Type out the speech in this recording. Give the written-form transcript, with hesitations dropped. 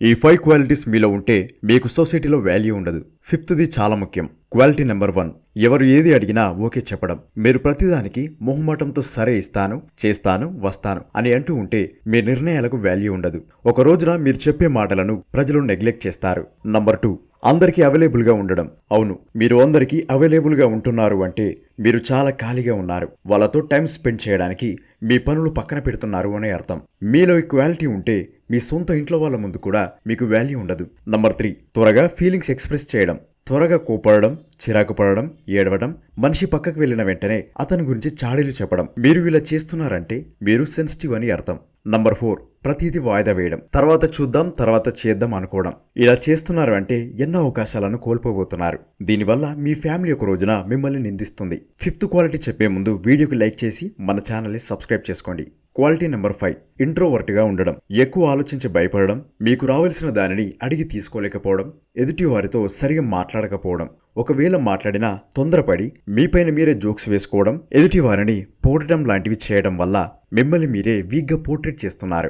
ఈ 5 క్వాలిటీస్ మీలో ఉంటే మీకు సొసైటీలో వాల్యూ ఉండదు. ఫిఫ్త్ది చాలా ముఖ్యం. క్వాలిటీ నెంబర్ 1, ఎవరు ఏది అడిగినా ఓకే చెప్పడం. మీరు ప్రతిదానికి మొహమాటంతో సరే ఇస్తాను, చేస్తాను, వస్తాను అని అంటూ ఉంటే మీ నిర్ణయాలకు వాల్యూ ఉండదు. ఒక రోజున మీరు చెప్పే మాటలను ప్రజలు నెగ్లెక్ట్ చేస్తారు. నంబర్ 2, అందరికీ అవైలబుల్గా ఉండడం. అవును, మీరు అందరికీ అవైలబుల్గా ఉంటున్నారు అంటే మీరు చాలా ఖాళీగా ఉన్నారు. వాళ్ళతో టైం స్పెండ్ చేయడానికి మీ పనులు పక్కన పెడుతున్నారు అనే అర్థం. మీలో ఈ క్వాలిటీ ఉంటే మీ సొంత ఇంట్లో వాళ్ళ ముందు కూడా మీకు వాల్యూ ఉండదు. నంబర్ 3, త్వరగా ఫీలింగ్స్ ఎక్స్ప్రెస్ చేయడం. త్వరగా కోపడడం, చిరాకు పడడం, ఏడవడం, మనిషి పక్కకు వెళ్ళిన వెంటనే అతని గురించి చాడీలు చెప్పడం. మీరు ఇలా చేస్తున్నారంటే మీరు సెన్సిటివ్ అని అర్థం. నంబర్ 4, ప్రతిదీ వాయిదా వేయడం. తర్వాత చూద్దాం, తర్వాత చేద్దాం అనుకోవడం. ఇలా చేస్తున్నారు అంటే ఎన్నో అవకాశాలను కోల్పోబోతున్నారు. దీనివల్ల మీ ఫ్యామిలీ ఒక రోజున మిమ్మల్ని నిందిస్తుంది. ఫిఫ్త్ క్వాలిటీ చెప్పే ముందు వీడియోకి లైక్ చేసి మన ఛానల్ని సబ్స్క్రైబ్ చేసుకోండి. క్వాలిటీ నెంబర్ 5, ఇంట్రోవర్ట్గా ఉండడం. ఎక్కువ ఆలోచించి భయపడడం, మీకు రావాల్సిన దానిని అడిగి తీసుకోలేకపోవడం, ఎదుటి వారితో సరిగా మాట్లాడకపోవడం, ఒకవేళ మాట్లాడినా తొందరపడి మీపైన మీరే జోక్స్ వేసుకోవడం, ఎదుటి వారిని పొగడటం లాంటివి చేయడం వల్ల మిమ్మల్ని మీరే వీక్గా పోర్ట్రేట్ చేస్తున్నారు.